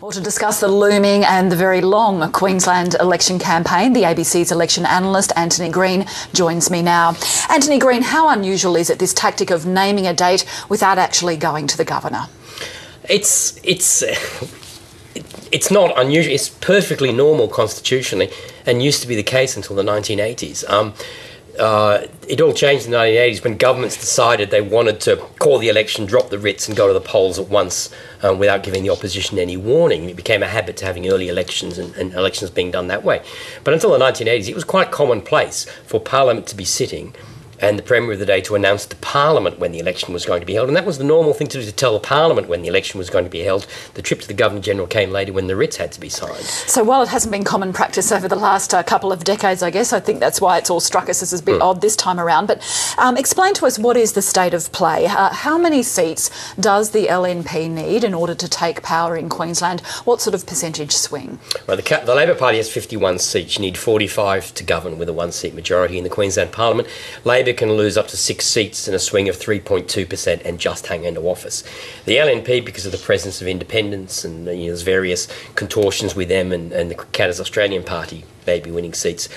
Well, to discuss the looming and the very long Queensland election campaign, the ABC's election analyst, Antony Green, joins me now. Antony Green, how unusual is it, this tactic of naming a date without actually going to the governor? It's not unusual. It's perfectly normal constitutionally and used to be the case until the 1980s. It all changed in the 1980s when governments decided they wanted to call the election, drop the writs and go to the polls at once without giving the opposition any warning. It became a habit to having early elections and elections being done that way. But until the 1980s, it was quite commonplace for Parliament to be sitting and the Premier of the day to announce to Parliament when the election was going to be held. And that was the normal thing to do, to tell the Parliament when the election was going to be held. The trip to the Governor-General came later when the writs had to be signed. So while it hasn't been common practice over the last couple of decades, I guess, I think that's why it's all struck us as a bit odd this time around. But explain to us, what is the state of play? How many seats does the LNP need in order to take power in Queensland? What sort of percentage swing? Well, the Labor Party has 51 seats. You need 45 to govern with a one-seat majority in the Queensland Parliament. Labor can lose up to 6 seats in a swing of 3.2% and just hang into office. The LNP, because of the presence of independents and there's various contortions with them and the Catters Australian Party may be winning seats,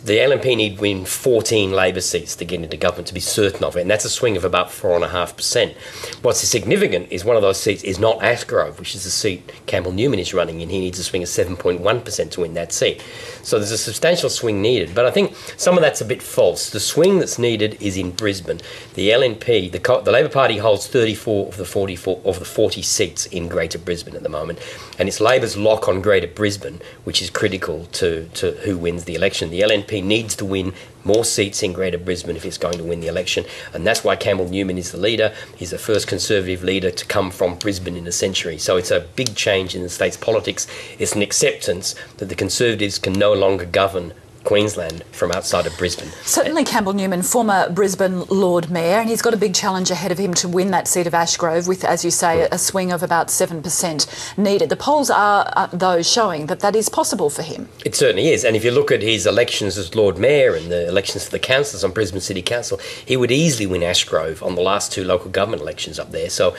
the LNP need win 14 Labor seats to get into government to be certain of it, and that's a swing of about 4.5%. What's significant is one of those seats is not Ashgrove, which is the seat Campbell Newman is running in. He needs a swing of 7.1% to win that seat. So there's a substantial swing needed, but I think some of that's a bit false. The swing that's needed is in Brisbane. The LNP, the Labor Party holds 34 of the 40 seats in Greater Brisbane at the moment, and it's Labor's lock on Greater Brisbane which is critical to who wins the election. The LNP needs to win more seats in Greater Brisbane if it's going to win the election, and that's why Campbell Newman is the leader. He's the first Conservative leader to come from Brisbane in a century. So it's a big change in the state's politics. It's an acceptance that the Conservatives can no longer govern Queensland from outside of Brisbane. Certainly Campbell Newman, former Brisbane Lord Mayor, and he's got a big challenge ahead of him to win that seat of Ashgrove with, as you say, a swing of about 7% needed. The polls are, though, showing that that is possible for him. It certainly is, and if you look at his elections as Lord Mayor and the elections for the councillors on Brisbane City Council, he would easily win Ashgrove on the last 2 local government elections up there. So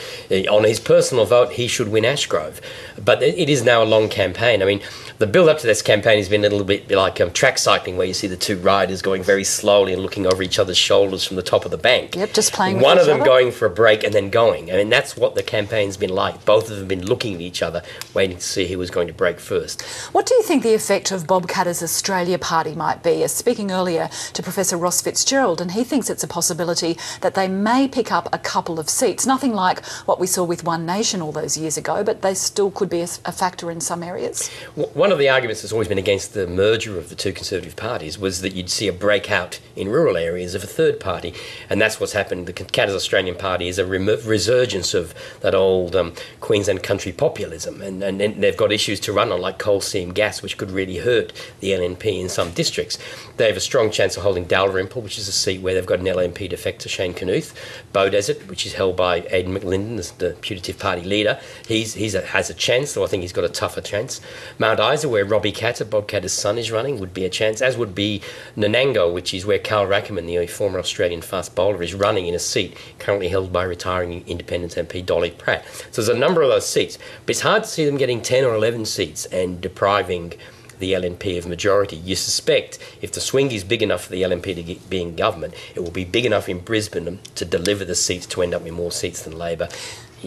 on his personal vote, he should win Ashgrove. But it is now a long campaign. I mean, the build-up to this campaign has been a little bit like track cycling, where you see the 2 riders going very slowly and looking over each other's shoulders from the top of the bank. Yep, just playing with one of them other. Going for a break and then going. I mean, that's what the campaign's been like. Both of them have been looking at each other, waiting to see who was going to break first. What do you think the effect of Bob Katter's Australia Party might be? Speaking earlier to Professor Ross Fitzgerald, and he thinks it's a possibility that they may pick up a couple of seats. Nothing like what we saw with One Nation all those years ago, but they still could be a factor in some areas. One of the arguments that's always been against the merger of the 2 Conservative parties was that you'd see a breakout in rural areas of a third party, and that's what's happened. The Catters Australian Party is a resurgence of that old Queensland country populism, and they've got issues to run on like coal seam gas, which could really hurt the LNP in some districts. They have a strong chance of holding Dalrymple, which is a seat where they've got an LNP defector, Shane Knuth. Beaudesert, which is held by Aidan McLinden, the putative party leader, has a chance, though I think he's got a tougher chance. Mount Isa, where Robbie Katter, Bob Katter's son, is running, would be a chance, as would be Nanango, which is where Carl Rackerman, the former Australian fast bowler, is running in a seat currently held by retiring Independent MP Dolly Pratt. So there's a number of those seats, but it's hard to see them getting 10 or 11 seats and depriving the LNP of majority. You suspect if the swing is big enough for the LNP to be in government, it will be big enough in Brisbane to deliver the seats to end up with more seats than Labor.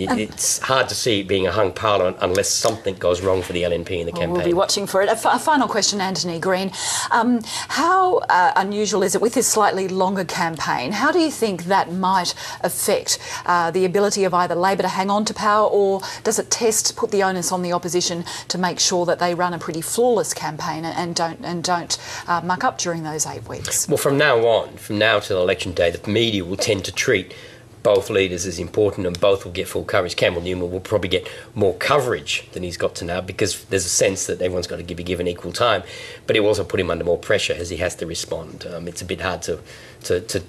It's hard to see it being a hung parliament unless something goes wrong for the LNP in the campaign. We'll be watching for it. A final question, Antony Green. How unusual is it with this slightly longer campaign? How do you think that might affect the ability of either Labor to hang on to power, or does it put the onus on the opposition to make sure that they run a pretty flawless campaign and don't muck up during those 8 weeks? Well, from now till election day, the media will tend to treat both leaders as important, and both will get full coverage. Campbell Newman will probably get more coverage than he's got to now, because there's a sense that everyone's got to be given equal time, but it will also put him under more pressure as he has to respond. It's a bit hard to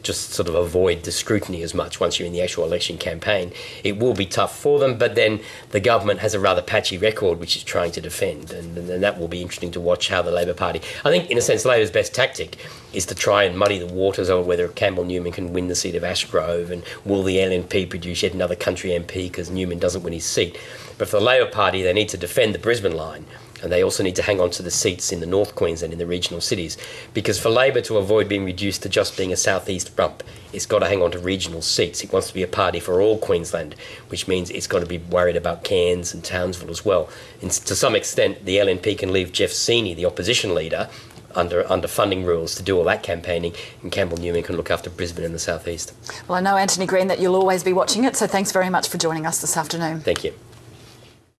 just sort of avoid the scrutiny as much once you're in the actual election campaign. It will be tough for them, but then the government has a rather patchy record which it's trying to defend, and that will be interesting to watch how the Labor Party... I think, in a sense, Labor's best tactic is to try and muddy the waters over whether Campbell Newman can win the seat of Ashgrove and will will the LNP produce yet another country MP because Newman doesn't win his seat? But for the Labor Party, they need to defend the Brisbane line, and they also need to hang on to the seats in the North Queensland, in the regional cities. Because for Labor to avoid being reduced to just being a southeast rump, it's got to hang on to regional seats. It wants to be a party for all Queensland, which means it's got to be worried about Cairns and Townsville as well. And to some extent, the LNP can leave Jeff Seeney, the opposition leader, under funding rules to do all that campaigning, and Campbell Newman can look after Brisbane and the southeast. Well, I know, Antony Green, that you'll always be watching it, so thanks very much for joining us this afternoon. Thank you.